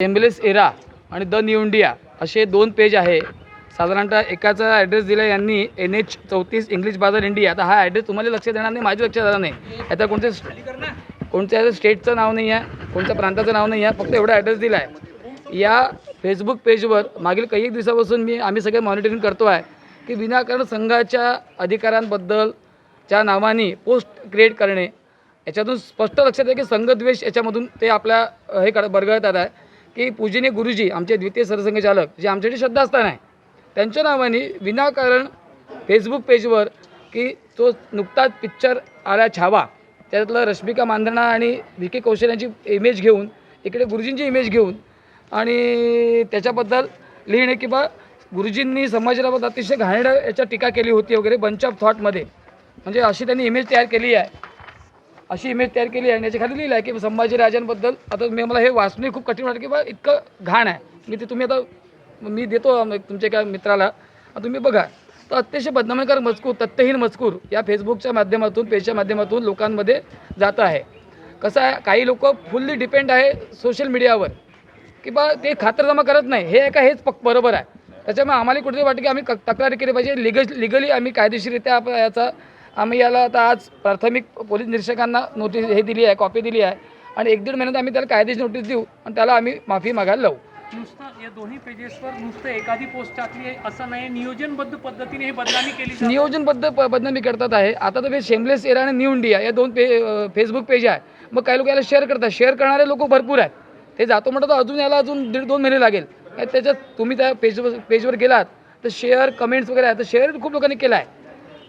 Ambulance era आणि the new India असे दोन पेज आहे। साधारणतः एकाचा ॲड्रेस दिला यांनी NH 34 इंग्लिश बाजार इंडिया। आता हा ॲड्रेस तुम्हाला लक्षात येणार नाही, माझ्या लक्षात आला नाही। आता कोणत्या स्टेटचं नाव नाही आहे, कोणत्या प्रांताचं नाव नाही आहे, फक्त एवढा ॲड्रेस दिला आहे। या फेसबुक पेजवर मागील काही दिवसापासून आम्ही सगळे मॉनिटरिंग करतो आहे की विनाकारण संघाच्या अधिकारांबद्दलच्या नावाने पोस्ट क्रिएट करणे, याच्यातून स्पष्ट लक्षात आहे की संघद्वेष याच्यामधून ते आपल्या बरगळतात आहे की पूजनीय गुरुजी आमचे द्वितीय सरसंघचालक जे आमच्यासाठी श्रद्धास्थान आहे त्यांच्या नावाने विनाकारण फेसबुक पेजवर की तो नुकताच पिक्चर आला छावा, त्यातलं रश्मिका मांदणा आणि VK कौशल यांची इमेज घेऊन, इकडे गुरुजींची इमेज घेऊन आणि त्याच्याबद्दल लिहिणे की बा गुरुजींनी समाजाबद्दल अतिशय घाणेरड्या याच्या टीका केली होती वगैरे बंच ऑफ थॉटमध्ये, म्हणजे अशी त्यांनी इमेज तयार केली आहे, अशी इमेज तयार केली आहे। आणि याच्या खाली लिहिलं आहे की संभाजीराजांबद्दल आता मला हे वाचणे खूप कठीण वाटतं की बा इतकं घाण आहे, मी ते तुम्ही आता मी देतो तुमच्या एका मित्राला, तुम्ही बघा। तर अतिशय बदनामीकारक मजकूर, तथ्यहीन मजकूर या फेसबुकच्या माध्यमातून, पेजच्या माध्यमातून लोकांमध्ये जात आहे। कसं आहे, काही लोक फुल्ली डिपेंड आहे सोशल मीडियावर की बा ते खातरजमा करत नाही, हे हेच बरोबर आहे। त्याच्यामुळे आम्हाला कुठेतरी वाटतं की आम्ही तक्रार केली पाहिजे, लिगली आम्ही कायदेशीररित्या याचा आम्ही याला आता आज प्राथमिक पोलीस निरीक्षकांना नोटीस हे दिली आहे, कॉपी दिली आहे आणि 1-1.5 महिन्यात आम्ही त्याला कायदेशीर नोटीस देऊ आणि त्याला आम्ही माफी मागायला लावू। नुसतं या दोन्ही पेजेसवर नुसतं एखादी पोस्ट टाकली असं नाही, नियोजनबद्ध पद्धतीने हे बदनामी केली, नियोजनबद्ध बदनामी करतात आहे। आता तर एम्बुलेन्स एरा आणि न्यू इंडिया या दोन फेसबुक पेज आहे, मग काही लोक याला शेअर करतात, शेअर करणारे लोक भरपूर आहेत। ते जातो म्हणतात अजून याला अजून 1.5-2 महिने लागेल। त्याच्यात तुम्ही त्या पेजवर गेलात तर शेअर कमेंट्स वगैरे आहे, तर शेअर खूप लोकांनी केला आहे।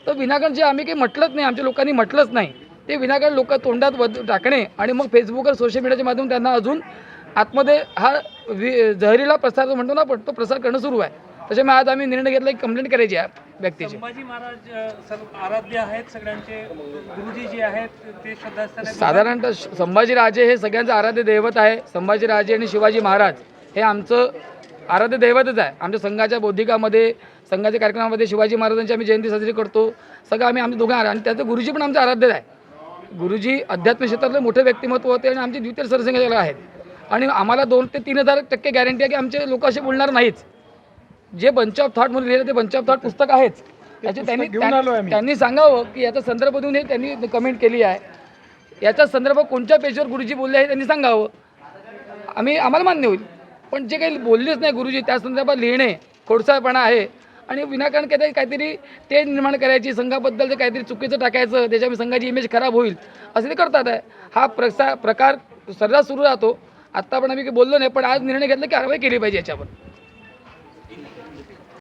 तर विनाकारण जे आम्ही काही म्हटलंच नाही, आमच्या लोकांनी म्हटलंच नाही, ते विनाकारण लोक तोंडात टाकणे आणि मग फेसबुकवर सोशल मीडियाच्या माध्यमातून त्यांना अजून आतमध्ये हा जहरीला प्रसार जो म्हणतो ना आपण, तो प्रसार करणं सुरू आहे। त्याच्यामुळे आज आम्ही निर्णय घेतला की कंप्लेंट करायची आहे व्यक्तीची। संभाजी महाराज आराध्य आहेत सगळ्यांचे, गुरुजी जे आहेत ते श्रद्धास्थान आहेत। साधारणतः संभाजीराजे हे सगळ्यांचं आराध्य दैवत आहे। संभाजीराजे आणि शिवाजी महाराज हे आमचं आराध्य दैवतच आहे। आमच्या संघाच्या बौद्धिकामध्ये, संघाच्या कार्यक्रमामध्ये शिवाजी महाराजांची आम्ही जयंती साजरी करतो, सगळं आम्ही दोघं आणि त्याचं गुरुजी पण आमचं आराध्य आहे। गुरुजी अध्यात्म क्षेत्रातले मोठे व्यक्तिमत्व होते आणि आमचे द्वितीय सरसंघचालक आहेत आणि आम्हाला 2 ते 3,000% गॅरंटी आहे की आमचे लोक असे बोलणार नाहीच। जे बंच ऑफ थॉट म्हणून लिहिलं ते बंच ऑफ थॉट पुस्तक आहेच, याचे त्यांनी सांगावं की याचा संदर्भ देऊन हे त्यांनी कमेंट केली आहे, याचा संदर्भ कोणत्या पेजवर गुरुजी बोलले आहे त्यांनी सांगावं, आम्हाला मान्य होईल। पण जे काही बोललेच नाही गुरुजी त्या संदर्भात लिहिणे खोडसाळपणा आहे आणि विनाकारण काहीतरी ते निर्माण करायची, संघाबद्दल काहीतरी चुकीचं टाकायचं, त्याच्यामुळे संघाची इमेज खराब होईल असं ते करतात आहे। हा प्रकार सर्रास सुरू राहतो। आत्ता पण आम्ही काही बोललो नाही, पण आज निर्णय घेतला की कारवाई केली पाहिजे याच्यावर।